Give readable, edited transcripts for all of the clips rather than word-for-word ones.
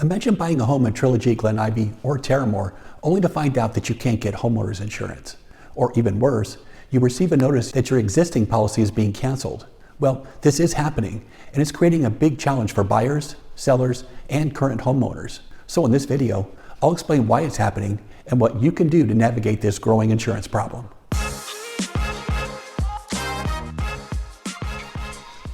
Imagine buying a home in Trilogy, Glen Ivy, or Terramor, only to find out that you can't get homeowners insurance. Or even worse, you receive a notice that your existing policy is being canceled. Well, this is happening, and it's creating a big challenge for buyers, sellers, and current homeowners. So in this video, I'll explain why it's happening and what you can do to navigate this growing insurance problem.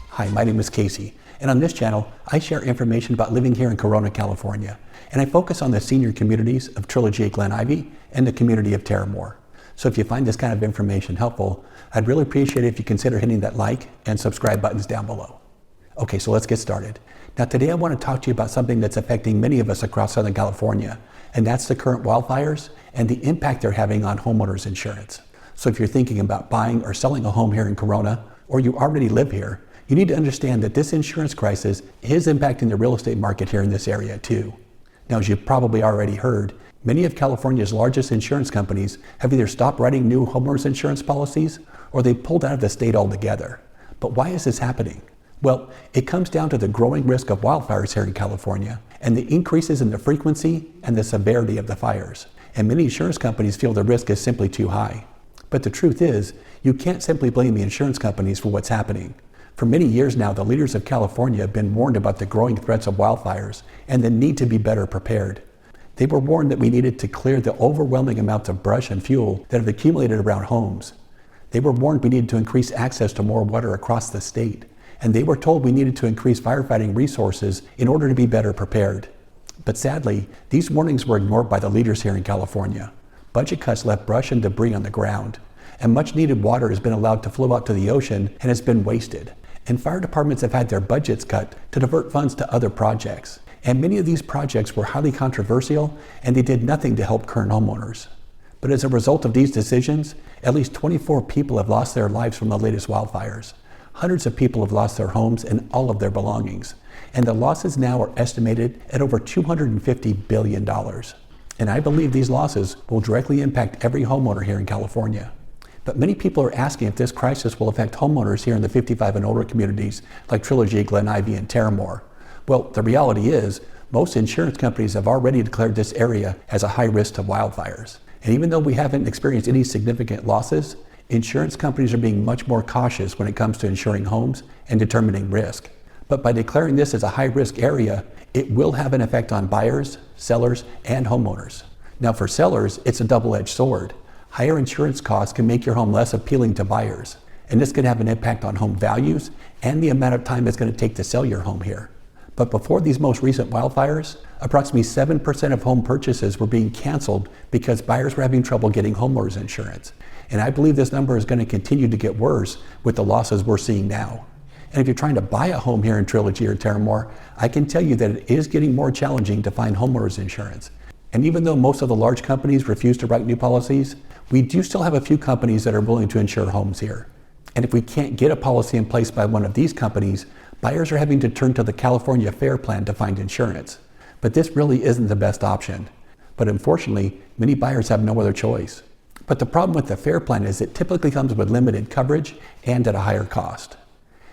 Hi, my name is Casey, and on this channel, I share information about living here in Corona, California, and I focus on the senior communities of Trilogy, Glen Ivy, and the community of Terramor. So if you find this kind of information helpful, I'd really appreciate it if you consider hitting that like and subscribe buttons down below. Okay, so let's get started. Now today I want to talk to you about something that's affecting many of us across Southern California, and that's the current wildfires and the impact they're having on homeowners insurance. So if you're thinking about buying or selling a home here in Corona, or you already live here, you need to understand that this insurance crisis is impacting the real estate market here in this area too. Now, as you've probably already heard, many of California's largest insurance companies have either stopped writing new homeowners insurance policies or they pulled out of the state altogether. But why is this happening? Well, it comes down to the growing risk of wildfires here in California and the increases in the frequency and the severity of the fires. And many insurance companies feel the risk is simply too high. But the truth is, you can't simply blame the insurance companies for what's happening. For many years now, the leaders of California have been warned about the growing threats of wildfires and the need to be better prepared. They were warned that we needed to clear the overwhelming amounts of brush and fuel that have accumulated around homes. They were warned we needed to increase access to more water across the state. And they were told we needed to increase firefighting resources in order to be better prepared. But sadly, these warnings were ignored by the leaders here in California. Budget cuts left brush and debris on the ground, and much needed water has been allowed to flow out to the ocean and has been wasted. And fire departments have had their budgets cut to divert funds to other projects. And many of these projects were highly controversial, and they did nothing to help current homeowners. But as a result of these decisions, at least 24 people have lost their lives from the latest wildfires. Hundreds of people have lost their homes and all of their belongings. And the losses now are estimated at over $250 billion. And I believe these losses will directly impact every homeowner here in California. But many people are asking if this crisis will affect homeowners here in the 55 and older communities like Trilogy, Glen Ivy, and Terramor. Well, the reality is, most insurance companies have already declared this area as a high risk to wildfires. And even though we haven't experienced any significant losses, insurance companies are being much more cautious when it comes to insuring homes and determining risk. But by declaring this as a high-risk area, it will have an effect on buyers, sellers, and homeowners. Now for sellers, it's a double-edged sword. Higher insurance costs can make your home less appealing to buyers, and this can have an impact on home values and the amount of time it's going to take to sell your home here. But before these most recent wildfires, approximately 7% of home purchases were being canceled because buyers were having trouble getting homeowners insurance. And I believe this number is going to continue to get worse with the losses we're seeing now. And if you're trying to buy a home here in Trilogy or Terramor, I can tell you that it is getting more challenging to find homeowners insurance. And even though most of the large companies refuse to write new policies, we do still have a few companies that are willing to insure homes here. And if we can't get a policy in place by one of these companies, buyers are having to turn to the California Fair Plan to find insurance. But this really isn't the best option. But unfortunately, many buyers have no other choice. But the problem with the Fair Plan is it typically comes with limited coverage and at a higher cost.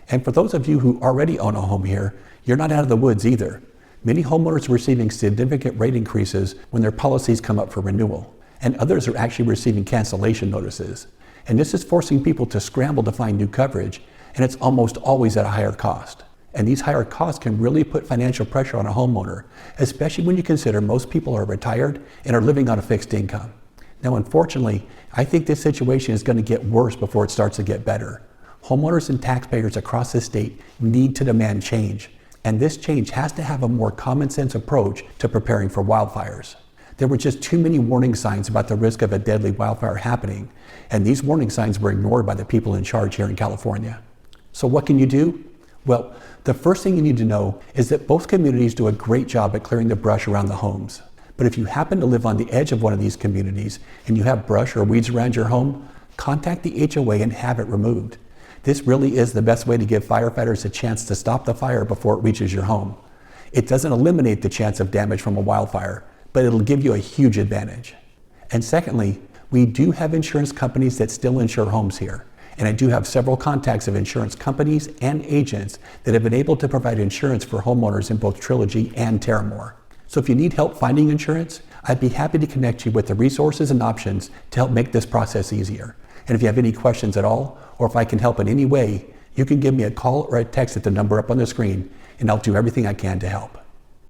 And for those of you who already own a home here, you're not out of the woods either. Many homeowners are receiving significant rate increases when their policies come up for renewal, and others are actually receiving cancellation notices. And this is forcing people to scramble to find new coverage, and it's almost always at a higher cost. And these higher costs can really put financial pressure on a homeowner, especially when you consider most people are retired and are living on a fixed income. Now, unfortunately, I think this situation is going to get worse before it starts to get better. Homeowners and taxpayers across the state need to demand change, and this change has to have a more common sense approach to preparing for wildfires. There were just too many warning signs about the risk of a deadly wildfire happening, and these warning signs were ignored by the people in charge here in California. So what can you do? Well, the first thing you need to know is that both communities do a great job at clearing the brush around the homes. But if you happen to live on the edge of one of these communities and you have brush or weeds around your home, contact the HOA and have it removed. This really is the best way to give firefighters a chance to stop the fire before it reaches your home. It doesn't eliminate the chance of damage from a wildfire, but it'll give you a huge advantage. And secondly, we do have insurance companies that still insure homes here. And I do have several contacts of insurance companies and agents that have been able to provide insurance for homeowners in both Trilogy and Terramor. So if you need help finding insurance, I'd be happy to connect you with the resources and options to help make this process easier. And if you have any questions at all, or if I can help in any way, you can give me a call or a text at the number up on the screen, and I'll do everything I can to help.